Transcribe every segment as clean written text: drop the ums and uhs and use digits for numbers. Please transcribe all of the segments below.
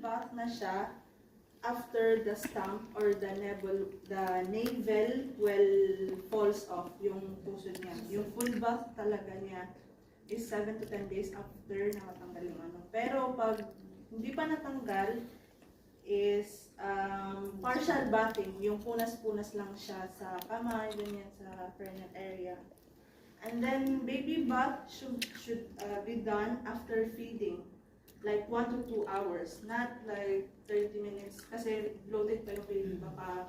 bath na siya after the stump or the navel falls off, yung puso niya. Yung full bath talaga niya is 7 to 10 days after nakatanggal yung ano. Pero pag hindi pa natanggal, is partial bathing, yung punas-punas lang siya sa kamay, ganyan sa perineal area. And then baby bath should be done after feeding, like 1 to 2 hours, not like 30 minutes kasi bloated pa yung baby, baka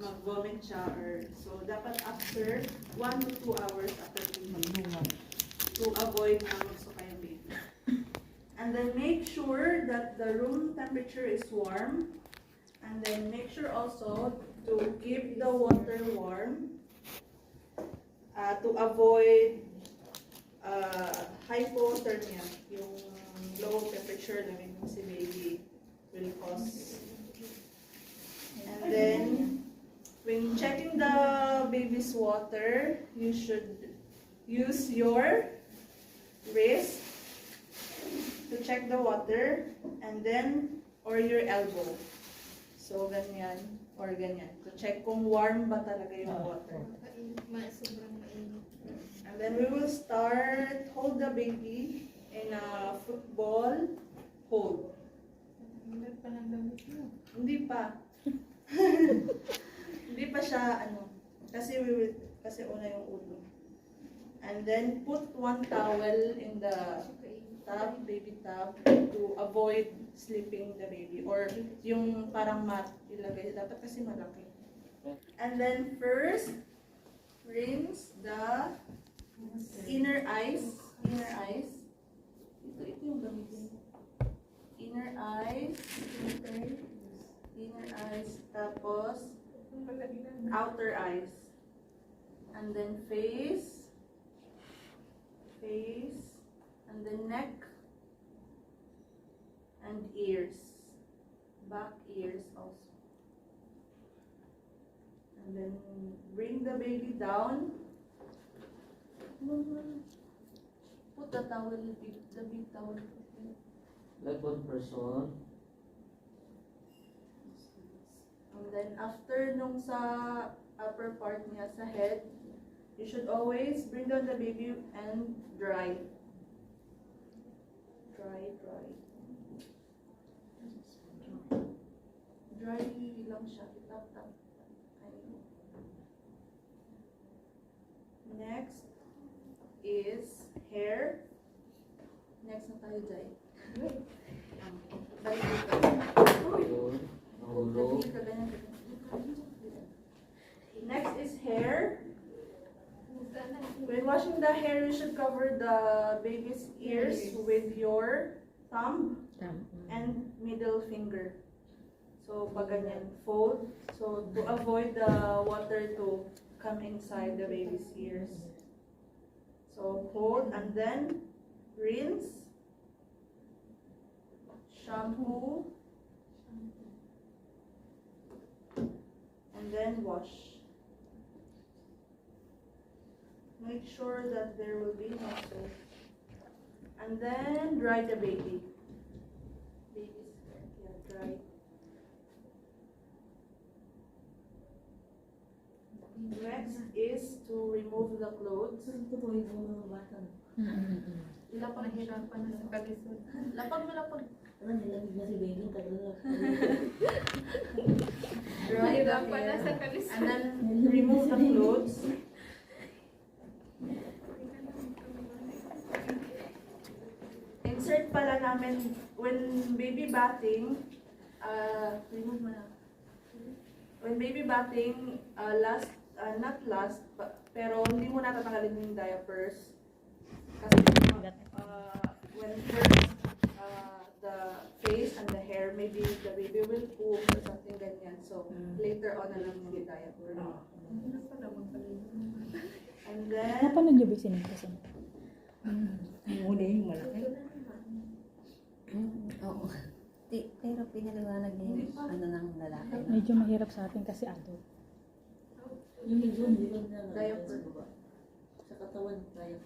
mag-vomit siya, or so dapat after 1 to 2 hours after feeding to avoid na magsuka yung baby. And then make sure that the room temperature is warm. And then make sure also to keep the water warm to avoid hypothermia. Yung low temperature na may si baby will cause. And then when checking the baby's water, you should use your wrist to check the water, and then, or your elbow. So, ganyan, or ganyan. To check kung warm ba talaga yung water. Sobrang mainit. And then we will start, hold the baby in a football hold. Hindi pa lang damit mo. Hindi pa. Hindi pa siya, ano, kasi una yung ulo. And then, put one towel in the tub, baby tub, to avoid sleeping the baby, or yung parang mat ilagay, dapat kasi malaki. And then first, rinse the inner eyes. Ito yung gamitin. Inner eyes, tapos outer eyes, and then face, and then neck, and ears, back ears also. And then bring the baby down. Put the towel, the big towel. Like one person. And then after nung sa upper part niya, sa head, you should always bring down the baby and dry. Dry lang siya. Tap. Next is hair. Next na tayo, Jai. Next is hair. When washing the hair, you should cover the baby's ears with your thumb and middle finger. So, pag ganyan, fold. So, to avoid the water to come inside the baby's ears. So, hold and then rinse, shampoo, and then wash. Make sure that there will be no soap. And then dry the baby. Baby's hair, yeah, dry. Next is to remove the clothes. Lapag hirapan na sa kalisod. Lapag. Dry the hair. And then remove the clothes. Insert pala namin when baby bathing, remove mo na. When baby bathing, not last, pero hindi mo natatanggalin yung diapers. Kasi when first the face and the hair, maybe the baby will poop or something ganyan. So later on na lang yung diaper. And then, Napanood niyo ba yung sinigpasan? Muna yung malaki. Oo. Pero pinaliwanag niya yung ano ng lalaki. Medyo mahirap sa atin kasi adult. Yung hindi ko na diaper. sa katawan tayo.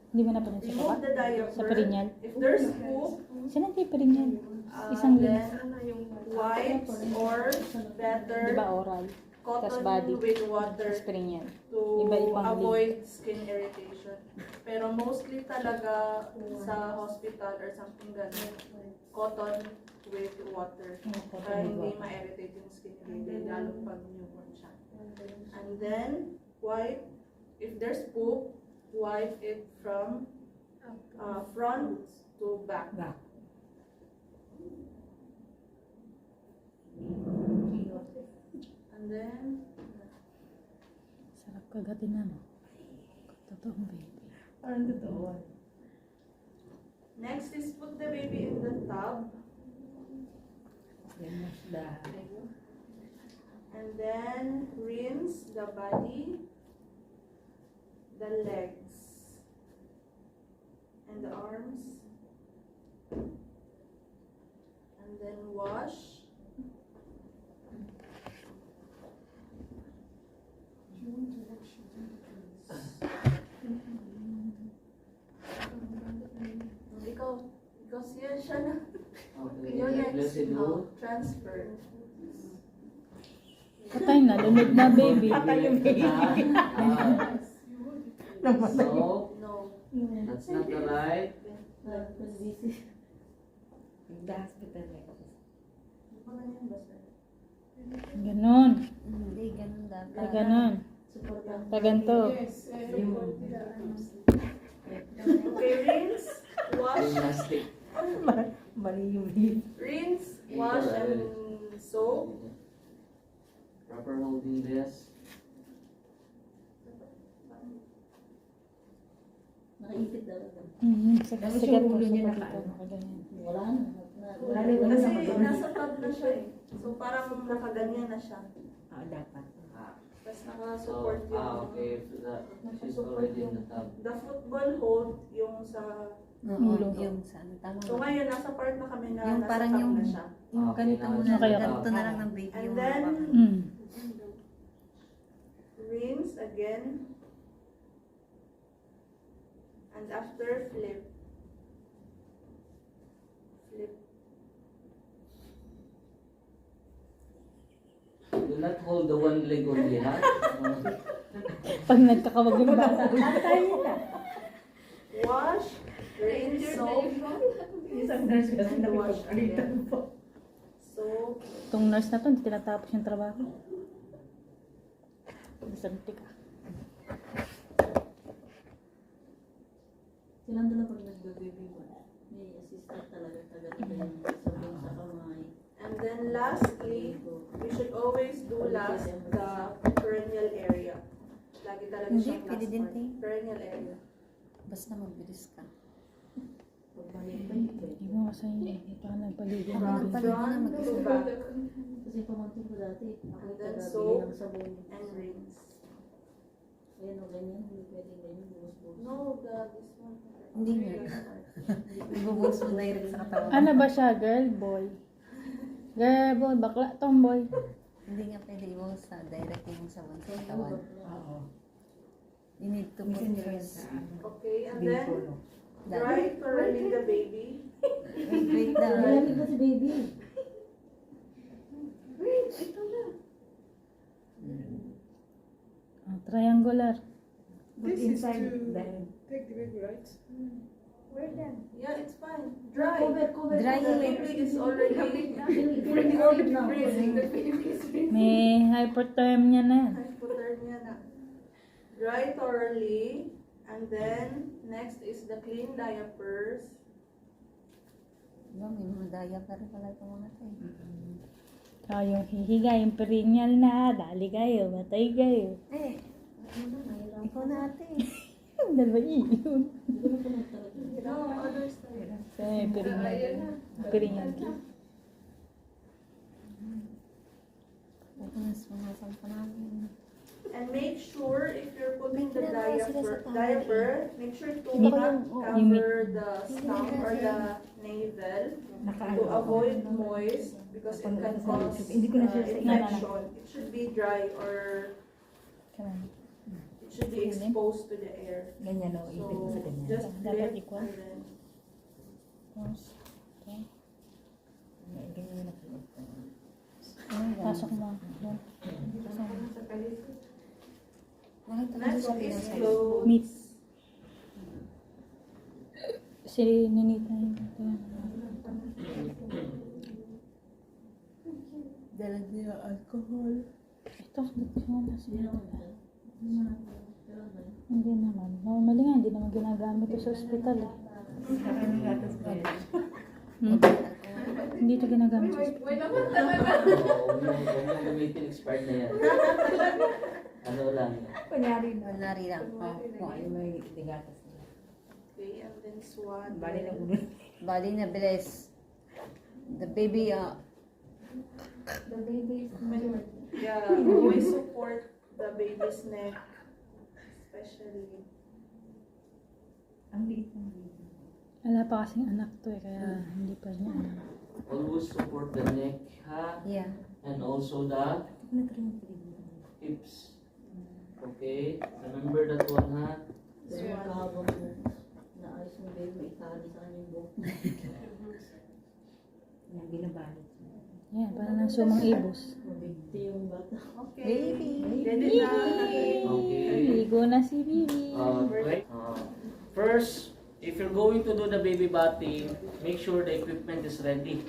Hindi mo napanood sa Remove baba? the diaper. Sa perineal? If there's poop, Saan ang perineal? Isang then Sana yung wipes or better Di ba oral? Tas cotton body. with water Spring yan. to Iba-ibang avoid skin irritation. Pero mostly talaga sa hospital or something ganun, cotton with water. Para hindi ma-irritate yung skin nila, lalo pag newborn siya. And then, wipe, if there's poop, wipe it from front to back. And then, Sarap kagatin na, no? Totoong baby. Parang totoo. next is put the baby in the tub. Yan mas dahil. And then rinse the body, the legs, and the arms. And then wash. Ikaw siya na. Okay, Your next, residue. transfer. Patay na, lunod na baby. Patay yung baby. So, No. that's not the right. The hospital na ako. Ganon. Hindi, ganun dapat. Ay, ganon. Kaganto. Okay, rinse, wash, Gymnastic. Mali yung baby. rinse, wash, and soap. Proper holding this. Nakaipit daw. Sikat po sa pagkita. Nakaganyan. Wala na. Kasi nasa tub na siya eh. So parang nakaganyan na siya. Dapat. Tapos naka-support yung Okay. She's already in the tub. the football hold yung sa... Oo, yung sa ano, tama So ba? ngayon, nasa part na kami na Yung nasa parang tub yung- na siya. Yung Okay, ganito now muna, it's Okay, ganito na lang ng baby And yung then, hawak. rinse again. And after, flip. Flip. Do not hold the one leg only, ha? Pag nagkakawag yung bata. Wash, rinse, soap, Isang nurse kasi and wash nakipagalitan again. po. Soap. Itong nurse na to, hindi tinatapos yung trabaho. Masanti ka. Silang dala pag nag-baby ko. May assistant talaga yung sabihin sa kamay. And then lastly, we should always do last the perennial area. Lagi talaga Hindi, siyang pwede last din part. tayo. Perennial area. Basta magbilis ka. Pagbalik pa yun. Hindi mo kasi ito ka nagpaligid ng From baby. Pag na front mag-isa. to back Kasi pamangkin ko dati. Ako And then taga soap ng sabon. and rinse. Ayan o ganyan. Hindi pwede ganyan. Buhos-buhos. No, this one. Hindi nga. Ibubuhos mo direct sa katawan. Ano ba siya? Girl, boy? Girl, boy, bakla, tomboy. Hindi nga pwede ibuhos sa direct yung sabon sa katawan. Oo. You need to put first. Okay, and then dry thoroughly the baby. Wait down. Malamig ba si baby? Triangular. Put inside. Take the baby, right? Yeah, it's fine. Dry. Cover. Dry The it. baby is already Freezing. May hypothermia na yan. hypothermia na. Dry thoroughly. And then, next is the clean diapers. Diba, may mga diaper pala ito mga tayo. Yung hihiga, yung perineal na, dali kayo, matay kayo. Eh, ikaw na ate. Dalawa yun. No, others tayo. So, may perineal. Perineal. Ito na sumasal pa namin. And make sure if you're putting the Ginagawa sila sa diaper, make sure to Meat. not Yung meat. cover the stump or the navel to avoid moist because it can cause infection. It should be dry or it should be exposed to the air. Ganyan o. Ipit mo sa So ganyan. just Dapat flip equal. and then Okay. Next is clothes. Meat. Si Ninita yun. Dala nila alcohol. Ito, hindi naman. Normally nga, hindi naman ginagamit ito sa ospital eh. Hmm? Hindi ito ginagamit sa ospital. Huwag mo gamitin expired na yan. Ano lang. Kunyari lang. Kung ano may tigatas nila. Okay, and then swat. Bali na bilis. The baby, Yeah, always support the baby's neck. Especially. Wala pa kasing anak to eh, kaya hindi pa niya anak. Always support the neck, ha? yeah. And also the hips. Okay? Remember that one, ha? Kaya kahabang naayos mo baby, may itali sa kanyang buhok. Yung binabalot. Yan, para ng sumang ibos. Mabigti yung bata. Okay. Baby. Ready na. Okay. Ligo na si Bibi. Wait. First, if you're going to do the baby bathing, make sure the equipment is ready.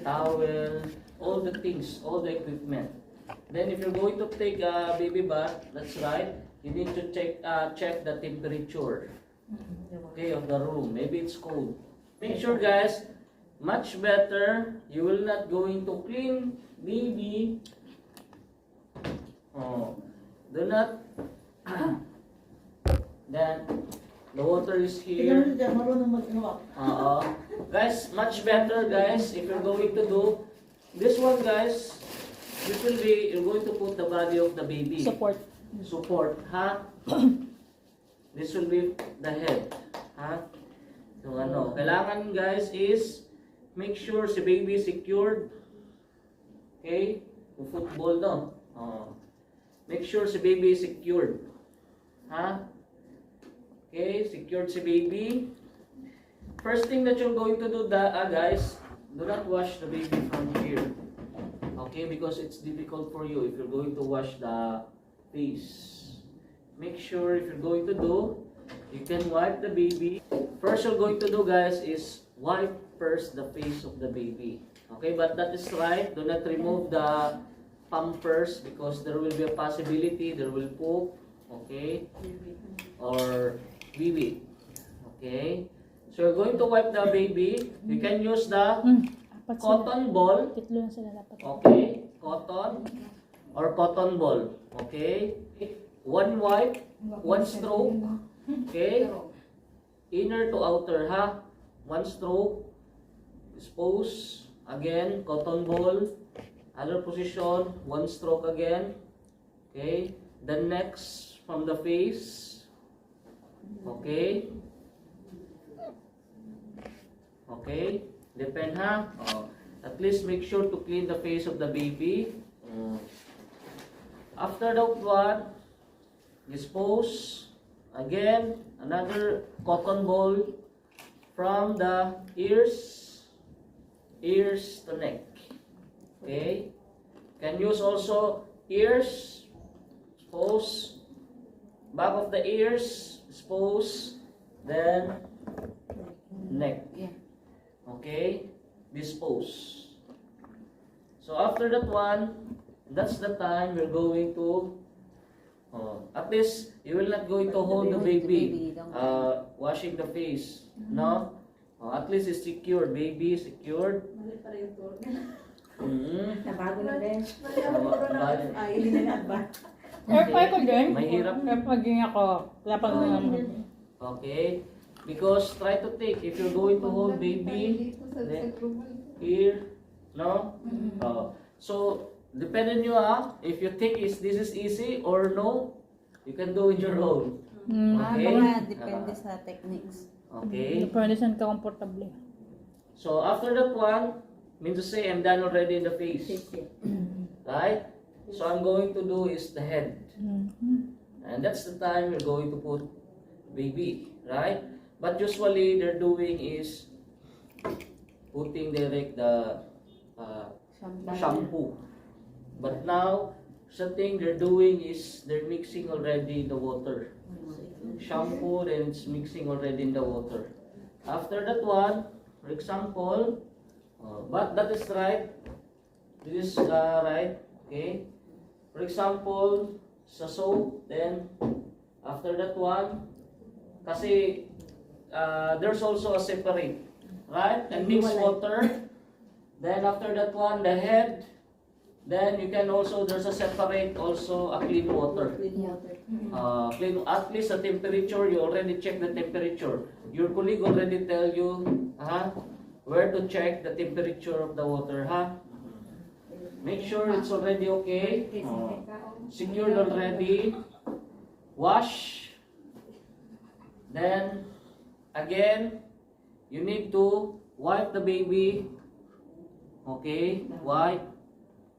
Towel, all the things, all the equipment. Then if you're going to take a baby bath, that's right, you need to check the temperature, okay, of the room. Maybe it's cold. Make sure, guys, much better, you will not going to clean baby. Do not. Then the water is here. Guys, much better, guys, if you're going to do this one, guys. This will be, you're going to put the body of the baby. Support, ha? This will be the head, ha? So ano, kailangan, guys, is make sure si baby secured. Okay? Yung football, no? Make sure si baby is secured. Ha? Okay, secured si baby. First thing that you're going to do, guys, do not wash the baby from here. Okay, because it's difficult for you if you're going to wash the face. Make sure if you're going to do, you can wipe the baby. First you're going to do, guys, is wipe first the face of the baby. Okay, but that is right. Do not remove the pampers because there will be a possibility there will poop. Okay, or baby. Okay, so you're going to wipe the baby. You can use the cotton ball. Titlo na sila dapat. Okay, cotton or cotton ball. Okay, one wipe, one stroke. Okay, inner to outer, ha? One stroke. Dispose again, cotton ball. Other position, one stroke again. Okay, the next from the face. Okay. Okay, depend, ha? At least make sure to clean the face of the baby. After that one, dispose again another cotton ball from the ears to neck. Okay, can use also ears, dispose back of the ears, dispose, then neck. Okay, dispose. So after that one, that's the time we're going to at least you will not going to hold the baby washing the face, no? At least it's secured, baby secured. Mali pa rin yung tour. Nabago na din. Airpay ko din. Mahirap. Airpay din ako. Lapag na naman. Okay, because try to take, if you're going to hold baby, then here, no? So, depend on you, if you think this is easy or no, you can do it your own. Okay? Depende sa techniques. Okay. Depende saan ka komportable. So, after that one, means to say I'm done already in the face. Right? So, I'm going to do is the head. And that's the time you're going to put baby. Right? But usually, they're doing is putting direct the shampoo. But now, So thing they're doing is they're mixing already the water. Shampoo, then it's mixing already in the water. After that one, for example, but that is right. This is right. Okay. For example, sa soap, then after that one, kasi there's also a separate, right? And mix water. Then after that one, the head. Then you can also, there's a separate also a clean water. Clean water. Clean, at least the temperature, you already check the temperature. Your colleague already tell you where to check the temperature of the water. Make sure it's already okay. Secured already. Wash. Then, again, you need to wipe the baby. Okay, wipe.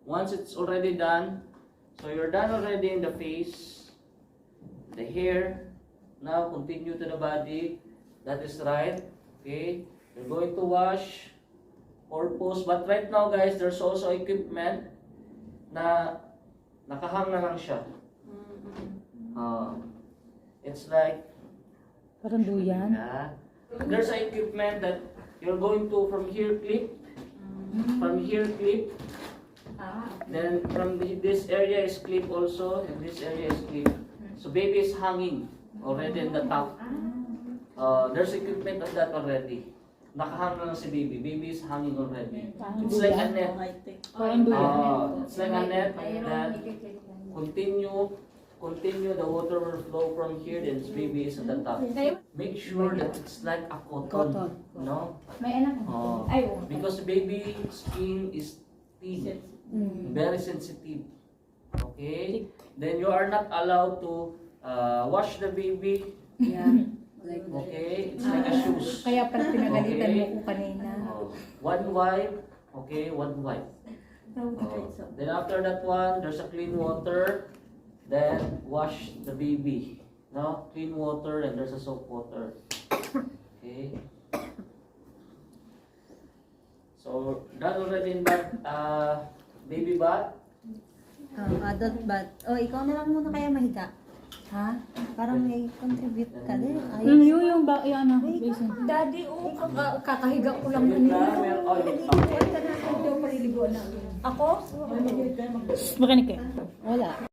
Once it's already done, so you're done already in the face, the hair, now continue to the body, that is right, okay, you're going to wash, purpose, but right now guys, there's also equipment na nakahang na lang siya. It's like, Parang duyan. there's an equipment that you're going to from here clip, then from this area is clip also, and this area is clip. So baby is hanging already in the top. There's equipment of that already. Nakahang na lang si baby. Baby is hanging already. It's like a net. Parang duyan. It's like a net that continue the water will flow from here, then this baby is at the top. Make sure that it's like a cotton. No? May anak. Because baby skin is thin. Very sensitive. Okay? Then you are not allowed to wash the baby. Okay? It's like a shoes. Kaya pala pinagalitan Okay. mo ko kanina. One wipe. Okay? One wipe. Then after that one, there's a clean water. Then wash the baby. No? Clean water and there's a soap water. Okay? So, done already in bath, baby bath. Adult bath. Ikaw na lang muna kaya mahiga. Ha? Parang may contribute ka din. Yung ano, basin. Daddy, kakahiga ko lang kanina. Makinig kayo. Wala.